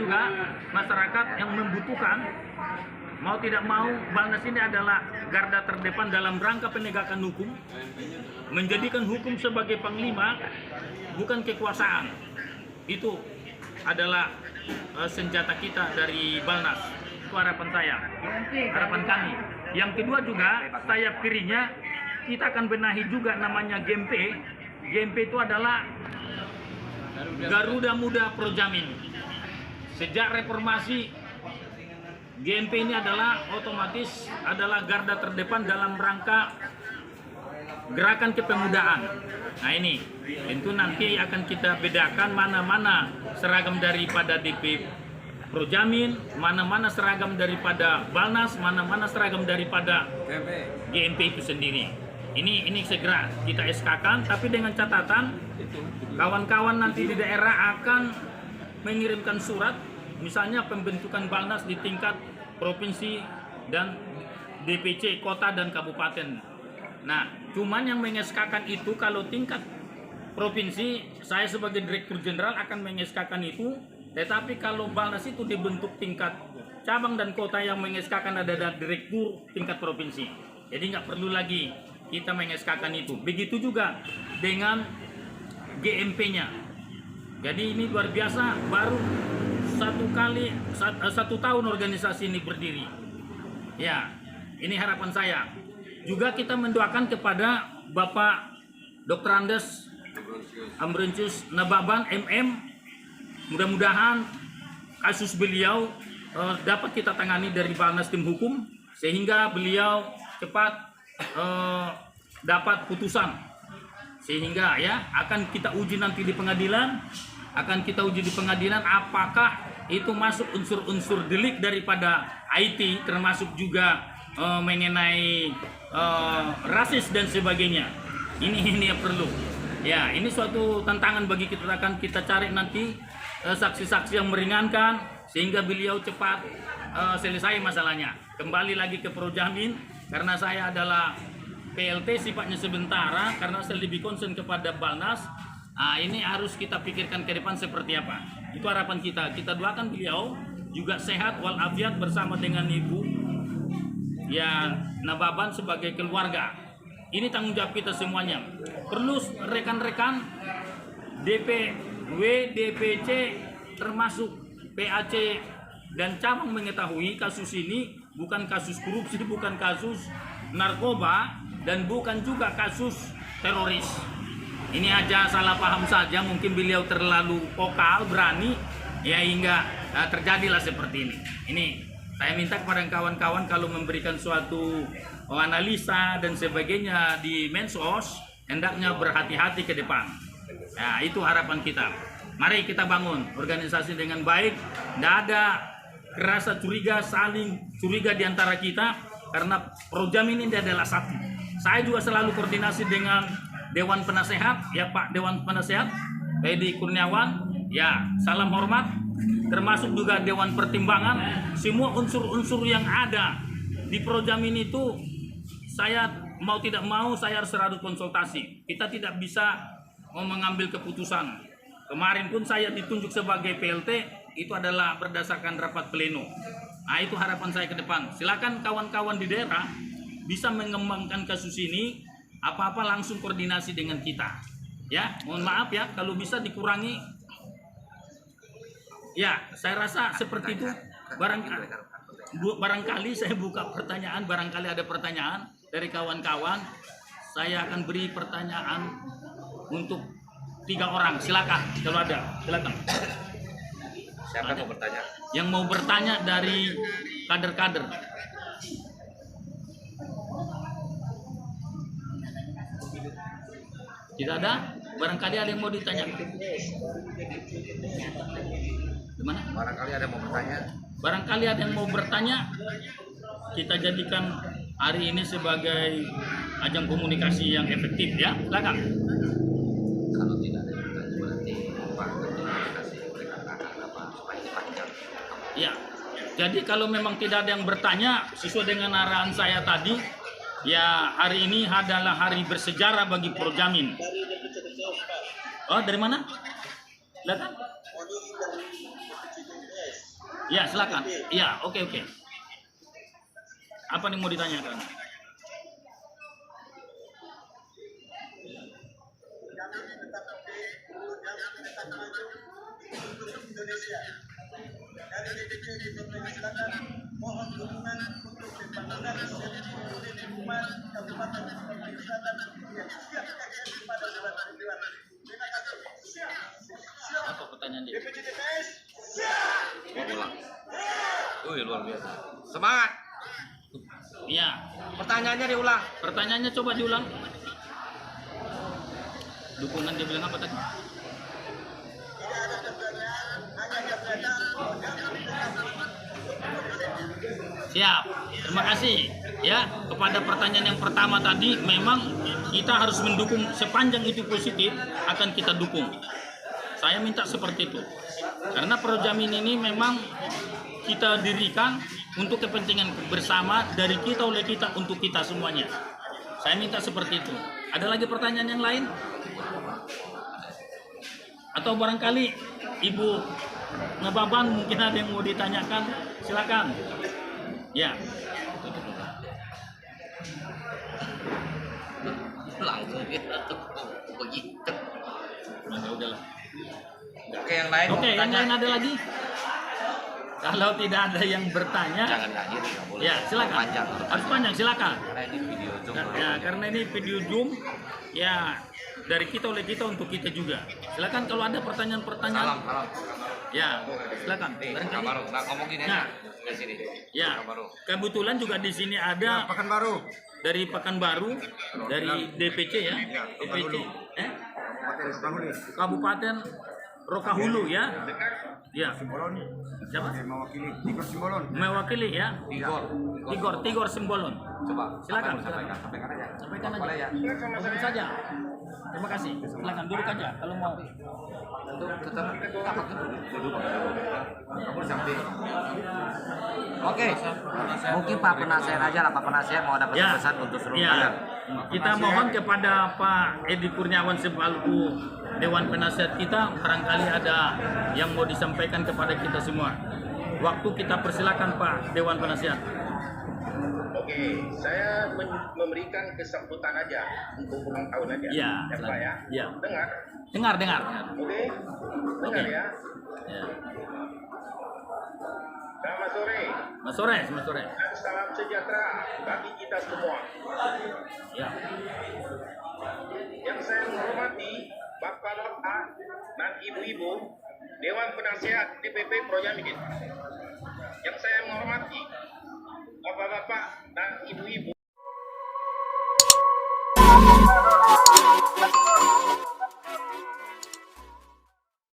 juga masyarakat yang membutuhkan, mau tidak mau Balnas ini adalah garda terdepan dalam rangka penegakan hukum, menjadikan hukum sebagai panglima, bukan kekuasaan. Itu adalah senjata kita dari Balnas. Itu harapan saya, harapan kami. Yang kedua juga, sayap kirinya kita akan benahi juga namanya GMP. GMP itu adalah Garuda Muda Projamin. Sejak reformasi, GMP ini adalah otomatis adalah garda terdepan dalam rangka gerakan kepemudaan. Nah ini tentu nanti akan kita bedakan mana-mana seragam daripada DP Projamin, mana-mana seragam daripada Balnas, mana-mana seragam daripada GMP itu sendiri. Ini segera kita SK-kan, tapi dengan catatan kawan-kawan nanti di daerah akan mengirimkan surat, misalnya pembentukan Balnas di tingkat provinsi dan DPC kota dan kabupaten. Nah, cuman yang mengeskakan itu kalau tingkat provinsi, saya sebagai Direktur Jenderal akan mengeskakan itu, tetapi kalau Balnas itu dibentuk tingkat cabang dan kota, yang mengeskakan adalah Direktur tingkat provinsi. Jadi nggak perlu lagi kita mengeskakan itu. Begitu juga dengan GMP-nya. Jadi ini luar biasa, baru satu tahun organisasi ini berdiri. Ya, ini harapan saya. Juga kita mendoakan kepada Bapak Dr. Andes Ambrosius Nababan MM, mudah-mudahan kasus beliau dapat kita tangani dari Balnas tim hukum, sehingga beliau cepat dapat putusan, sehingga ya akan kita uji nanti di pengadilan, apakah itu masuk unsur-unsur delik daripada IT, termasuk juga mengenai rasis dan sebagainya. Ini yang perlu. Ya, ini suatu tantangan bagi kita, akan kita cari nanti saksi-saksi yang meringankan sehingga beliau cepat selesai masalahnya. Kembali lagi ke Projamin, karena saya adalah PLT sifatnya sementara, karena saya lebih concern kepada Balnas. Ini harus kita pikirkan ke depan seperti apa. Itu harapan kita. Kita doakan beliau juga sehat walafiat bersama dengan Ibu ya Nababan sebagai keluarga. Ini tanggung jawab kita semuanya. Perlu rekan-rekan DPW, DPC, termasuk PAC dan cabang mengetahui kasus ini bukan kasus korupsi, bukan kasus narkoba, dan bukan juga kasus teroris. Ini aja salah paham saja, mungkin beliau terlalu vokal, berani, ya hingga terjadilah seperti ini. Ini saya minta kepada kawan-kawan kalau memberikan suatu analisa dan sebagainya di medsos, hendaknya berhati-hati ke depan. Nah, itu harapan kita. Mari kita bangun organisasi dengan baik, tidak ada rasa curiga, saling curiga di antara kita, karena Projamin ini adalah satu. Saya juga selalu koordinasi dengan Dewan Penasehat, ya Pak Dewan Penasehat, Edi Kurniawan, ya salam hormat, termasuk juga Dewan Pertimbangan, semua unsur-unsur yang ada di Projamin itu, saya mau tidak mau saya harus selalu konsultasi. Kita tidak bisa mau mengambil keputusan. Kemarin pun saya ditunjuk sebagai PLT, itu adalah berdasarkan rapat pleno. Nah, itu harapan saya ke depan. Silakan kawan-kawan di daerah bisa mengembangkan kasus ini, apa-apa langsung koordinasi dengan kita. Ya, mohon maaf ya kalau bisa dikurangi. Ya, saya rasa seperti itu. Barangkali saya buka pertanyaan, barangkali ada pertanyaan dari kawan-kawan. Saya akan beri pertanyaan untuk 3 orang. Silakan kalau ada. Silakan. Siapa yang mau bertanya? Yang mau bertanya dari kader-kader. Tidak ada? Barangkali ada yang mau ditanya. Gimana? Barangkali ada yang mau bertanya. Barangkali ada yang mau bertanya. Kita jadikan hari ini sebagai ajang komunikasi yang efektif ya. Silakan. Kalau tidak ada yang bertanya berarti Pak komunikasi mereka apa supaya dipanjang. Ya. Jadi kalau memang tidak ada yang bertanya sesuai dengan arahan saya tadi, ya hari ini adalah hari bersejarah bagi Projamin. Oh, dari mana? Silakan. Ya, silakan. Ya, oke. Apa nih mau ditanyakan? Apa pertanyaan dia? Ulang. Luar biasa. Semangat. Iya. Pertanyaannya diulang. Pertanyaannya coba diulang. Dukungan dia bilang apa tadi? Siap. Terima kasih. Ya, kepada pertanyaan yang pertama tadi, memang kita harus mendukung sepanjang itu positif akan kita dukung. Saya minta seperti itu. Karena Projamin ini memang kita dirikan untuk kepentingan bersama dari kita oleh kita untuk kita semuanya. Saya minta seperti itu. Ada lagi pertanyaan yang lain? Atau barangkali Ibu Ngebaban mungkin ada yang mau ditanyakan? Silakan. Ya. Langsung kita tuh begitu. Nah, ya udahlah. Oke, yang lain. Oke, yang lain ada lagi? Kalau tidak ada yang bertanya, Jangan akhir, nggak boleh. ya silakan. Panjang. Harus panjang, silakan. Karena ini video Zoom. Ya, karena ini video Zoom, ya dari kita oleh kita untuk kita juga. Silakan kalau ada pertanyaan-pertanyaan. Salam. Ya, silakan. Kak Baru, nggak ngomong gini Nah. aja. Di sini. Ya, Kak Baru. kebetulan juga di sini ada Pekanbaru. dari Pekanbaru, dari DPC ya, DPC, Kabupaten Rokahulu ya, ya. Simbolon. Siapa? Mewakili Tigor Simbolon. Mewakili ya, Tigor Simbolon. Coba. Silakan, Apa yang mau sampaikan aja. Sampaikan Boleh aja. ya. Ngomong saja. Terima kasih. Silakan duduk aja kalau mau. Tetap apa tuh? Duduk. Kamu samping. Oke. Mungkin Pak Penasihat aja lah, Pak Penasihat mau dapat Ya, pesan untuk seluruh ya. kader. Kita mohon kepada Pak Edi Kurniawan selaku Dewan Penasihat kita, barangkali ada yang mau disampaikan kepada kita semua. Waktu kita persilakan Pak Dewan Penasihat. Oke, saya memberikan kesambutan aja untuk ulang tahun aja. Ya, Pak ya. ya. Dengar. Dengar. Oke. Dengar Oke. ya. Ya. Selamat sore Selamat sore. dan salam sejahtera bagi kita semua. Ya. Yang saya hormati Bapak-bapak dan ibu-ibu Dewan Penasihat DPP Projamin. Yang saya menghormati Bapak-bapak dan ibu-ibu